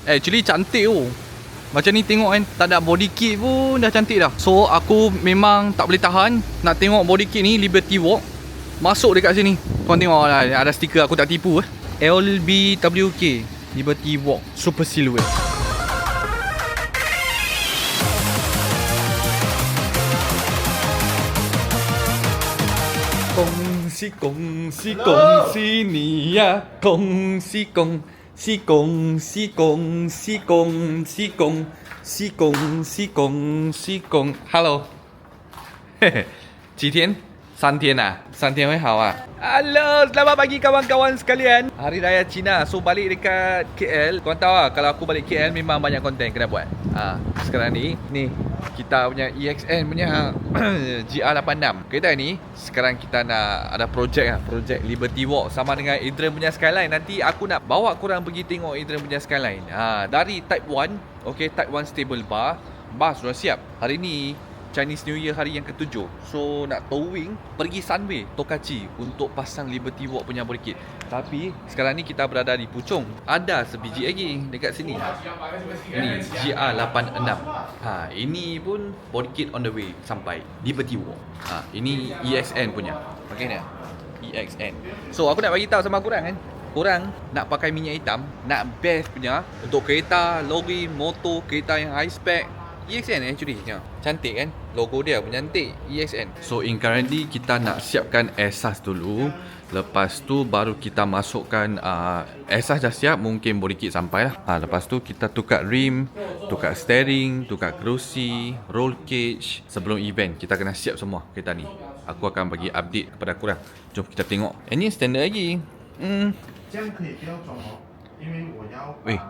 Actually cantik tu. Macam ni tengok kan, tak ada body kit pun dah cantik dah. So aku memang tak boleh tahan nak tengok body kit ni, Liberty Walk. Masuk dekat sini. Korang tengok lah, ada stiker, aku tak tipu LBWK Liberty Walk Super Silhouette. Kongsi ni ya. Kongsi kong. Hello. 几天？3天啊，3天会好啊。Hello, selamat pagi kawan-kawan sekalian. Hari Raya Cina, so balik dekat KL. Korang tahu lah, kalau aku balik KL memang banyak konten kena buat. Sekarang ni kita punya EXN punya GR86. Kereta ni sekarang kita nak ada projek Liberty Walk sama dengan Adrian punya Skyline. Nanti aku nak bawa korang pergi tengok Adrian punya Skyline. Dari Type 1, okay, Type 1 stable bar sudah siap. Hari ni Chinese New Year hari yang ke-7. So nak towing pergi Sunway Tokachi untuk pasang Liberty Walk punya body kit. Tapi sekarang ni kita berada di Puchong. Ada sebiji lagi dekat sini. Ini GR86. Ini pun body kit on the way sampai Liberty Walk. Ini EXN punya. Okay ni. EXN. So aku nak bagi tahu sama korang kan. Korang nak pakai minyak hitam, nak best punya untuk kereta, lori, motor, kereta yang high spec, EXN actually. Cantik kan? Logo dia pun cantik, EXN. So in currently kita nak siapkan asas dulu. Lepas tu baru kita masukkan asas dah siap, mungkin body kit sampai lah. Lepas tu kita tukar rim, tukar steering, tukar kerusi, roll cage. Sebelum event kita kena siap semua kereta ni. Aku akan bagi update kepada korang. Jom kita tengok. Ini standard lagi. Weh,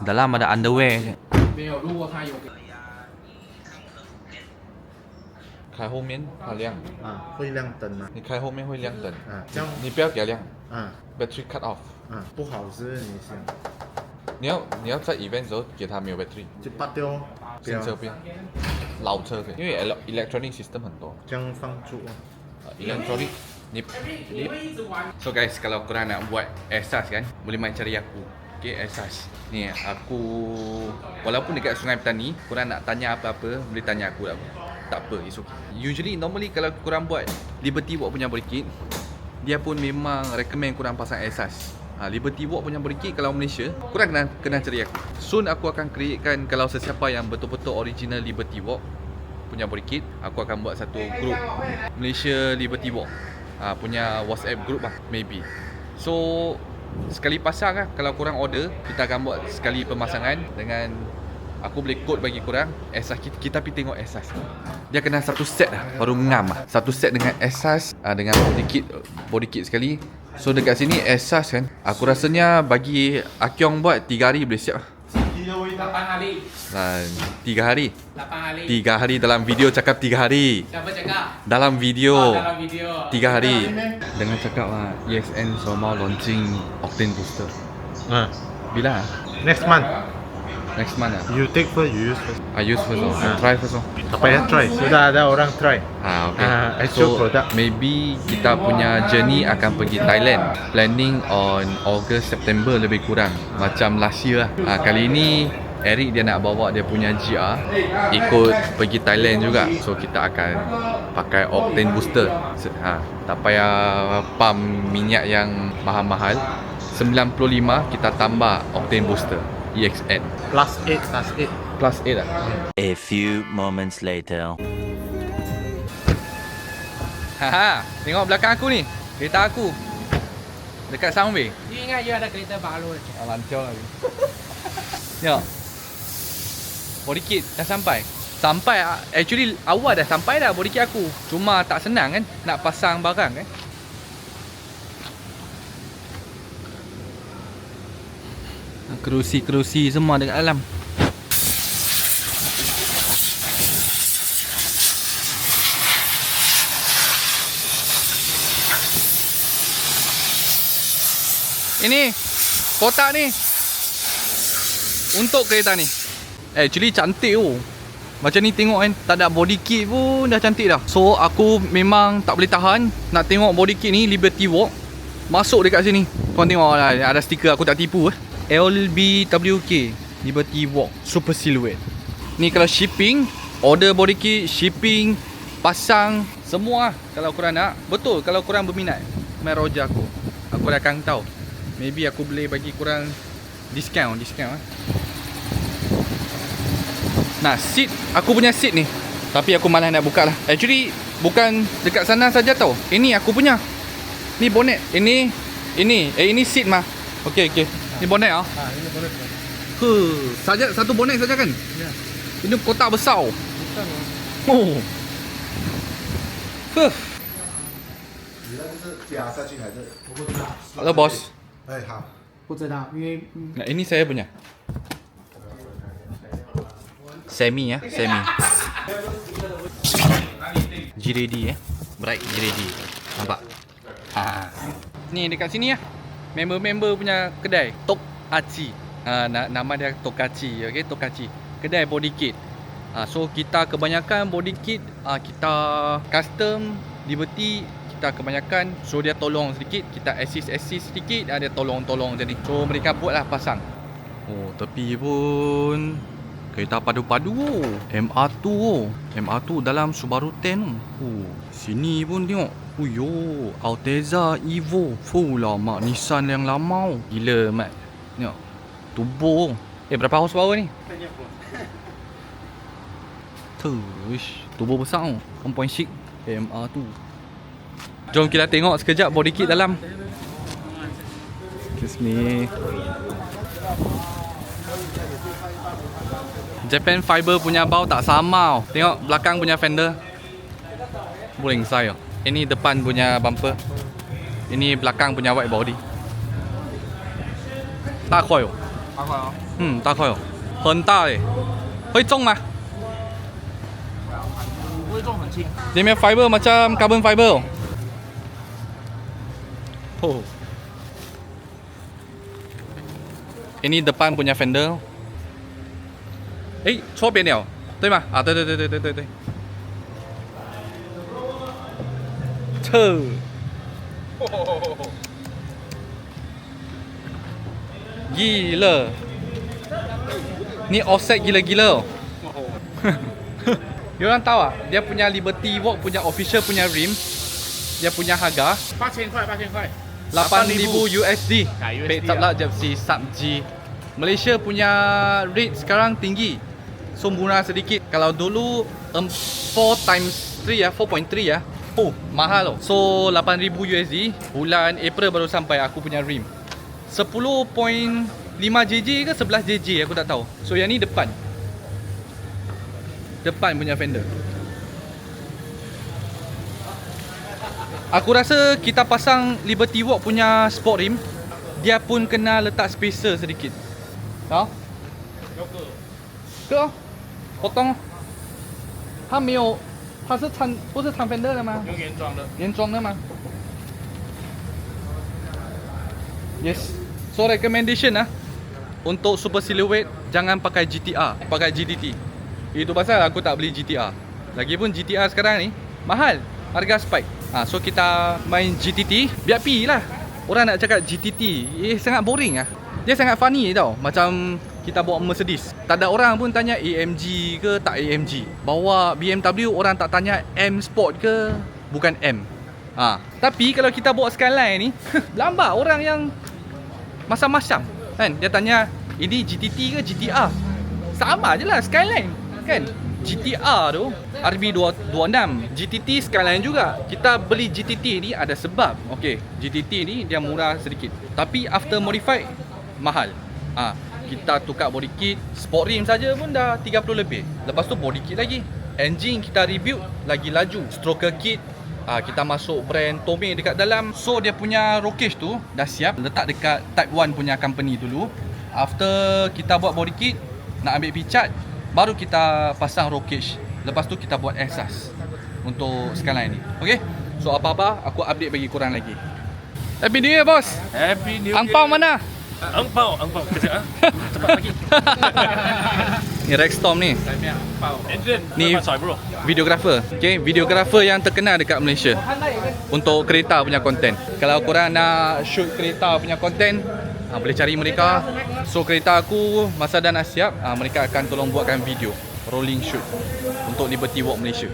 dalam ada underwear. 开后面它亮会亮灯吗？你开后面会亮灯这样你不要给它亮battery cut off 不好是你先你要在 event 的时候给它没有 battery 就拔掉哦，新车不要老车可以因为 electronic system 很多这样放住electronic ni so guys kalau korang nak buat asas kan boleh main cari aku. Okay, asas ni aku walaupun dekat Sungai Petani korang nak tanya apa-apa boleh tanya aku tak apa, it's okay. Usually normally kalau korang buat Liberty Walk punya body kit, dia pun memang recommend korang pasang asas. Liberty Walk punya body kit kalau Malaysia korang kena cari aku. Soon aku akan createkan, kalau sesiapa yang betul-betul original Liberty Walk punya body kit, aku akan buat satu group Malaysia Liberty Walk punya WhatsApp group lah maybe. So sekali pasang lah, kalau korang order kita akan buat sekali pemasangan dengan aku boleh code bagi korang asas kita pergi tengok asas. Dia kena satu set lah baru ngam lah. Satu set dengan asas dengan body kit sekali. So dekat sini asas kan aku rasanya bagi Akyong buat 3 hari boleh siap lah. 8 hari. 3 hari. 8 hari. 3 hari dalam video cakap 3 hari. Siapa cakap? Dalam video. Dalam video. 3 hari. Dengan cakap lah EXN so mau launching Octane Booster. Bila? Next month Next month lah. you take first, you use first. I use first try first Apa yang try? Sudah ada orang try. Okay. Actual So product. maybe kita punya journey akan pergi Thailand. Planning on August, September lebih kurang. Macam last year lah. Kali ni Eric dia nak bawa dia punya GR ikut pergi Thailand juga. So kita akan pakai Octane Booster. Tak payah pump minyak yang mahal-mahal. 95 kita tambah Octane Booster EXN Plus 8 lah. A few moments later. Tengok belakang aku ni. Kereta aku dekat Sunway. You ingat you ada kereta baru je. Lancar lagi. Tengok. Body kit dah sampai. Actually awal dah sampai dah body kit aku. Cuma tak senang kan nak pasang barang kan. Kerusi semua dekat dalam. Ini kotak ni untuk kereta ni. Actually cantik tu. Macam ni tengok kan, tak ada body kit pun dah cantik dah. So aku memang tak boleh tahan nak tengok body kit ni Liberty Walk. Masuk dekat sini. Korang tengok lah, ada stiker, aku tak tipu LBWK Liberty Walk Super Silhouette. Ni kalau shipping, order body kit, shipping, pasang, semua kalau korang nak. Betul, kalau korang berminat, main roja aku dah akan tahu. Maybe aku boleh bagi korang discount. Nah, seat, aku punya seat ni, tapi aku malas nak buka lah. Actually, bukan dekat sana saja tau. Ini aku punya. Ni bonnet. Ini seat mah. Okey. Ni bonnet ah. Ini boleh. Saja satu bonnet saja kan? Ya. Ini kotak besar. Oh. 加下去还是？ Hello boss. 哎，好。不知道，因为 Nah, ini saya punya. Semi ya, semi. G-Ready Bright G-Ready. Nampak? Ni dekat sini ya. Member-member punya kedai Tok Aci. Nama dia Tokachi, okey, Tokachi. Kedai body kit. So kita kebanyakan body kit kita custom Liberty, kita kebanyakan. So dia tolong sedikit, kita assist sedikit, dia tolong macam ni. So mereka buatlah pasang. Oh, tepi pun kereta padu-padu. MR2. MR2 dalam Subaru 10. Sini pun tengok. Uyo, Alteza Evo. Full lama, Nissan yang lama. Gila mat. Tengok. Turbo. Berapa horsepower ni? Tush, turbo besar. 1.6 MR2. Jom kita tengok sekejap body kit dalam. Excuse me. Japan Fiber punya bau tak sama. Tengok belakang punya fender. Boleh saya. Ini depan punya bumper. Ini belakang punya white body. Tak kuat. 八块哦。大块很大诶。会重吗？不会重，很轻。 Dia punya fiber macam carbon fiber. Oh. Ini depan punya fender. 错边了，对吗？对。Gila. Ni offset gila-gila. Diorang tahu tak? Dia punya Liberty Walk punya official punya rim, dia punya harga 8000块，8000块。 8,000 USD. USD Pek tak lah JPC sub G. Malaysia punya rate sekarang tinggi. So murah sedikit. Kalau dulu 4 times 3 ya, 4.3 ya. Oh, mahal loh. So 8,000 USD. Bulan April baru sampai aku punya rim. 10.5 JJ ke 11 JJ aku tak tahu. So yang ni depan. Depan punya fender. Aku rasa kita pasang Liberty Walk punya sport rim, dia pun kena letak spacer sedikit. Hả? 哥，potong. 它没有，它是掺，不是掺 fender 的吗？用原装的。原装的吗？ Yes. So recommendation untuk super silhouette jangan pakai GTR, pakai GTT. Itu pasal aku tak beli GTR. Lagipun GTR sekarang ni mahal, harga spike. So kita main GTT, biar pi lah. Orang nak cakap GTT, sangat boring Dia sangat funny tau. Macam kita bawa Mercedes, tak ada orang pun tanya AMG ke tak AMG. Bawa BMW, orang tak tanya M Sport ke bukan M. Tapi kalau kita bawa Skyline ni lambat orang yang macam-macam kan. Dia tanya ini GTT ke GTR. Sama je lah Skyline kan. GTR tu RB226, GTT Skyline juga. Kita beli GTT ni ada sebab. Okey, GTT ni dia murah sedikit, tapi after modified mahal. Kita tukar body kit, sport rim saja pun dah 30 lebih. Lepas tu body kit lagi. Engine kita rebuild lagi laju. Stroker kit kita masuk brand Tomei dekat dalam. So dia punya rockage tu dah siap, letak dekat Type 1 punya company dulu. After kita buat body kit, nak ambil picat, baru kita pasang rockage. Lepas tu kita buat exhaust untuk Skyline ni. Okay, so apa-apa aku update bagi korang lagi. Happy New Year bos. Happy New Year. Angpau mana? Angpau kejap cepat lagi. Ni Rexstorm ni. Ni bro. videographer. Okay, videographer yang terkenal dekat Malaysia untuk kereta punya konten. Kalau korang nak shoot kereta punya konten, Boleh cari mereka. So kereta aku masa dah nak siap, mereka akan tolong buatkan video rolling shoot untuk Liberty Walk Malaysia.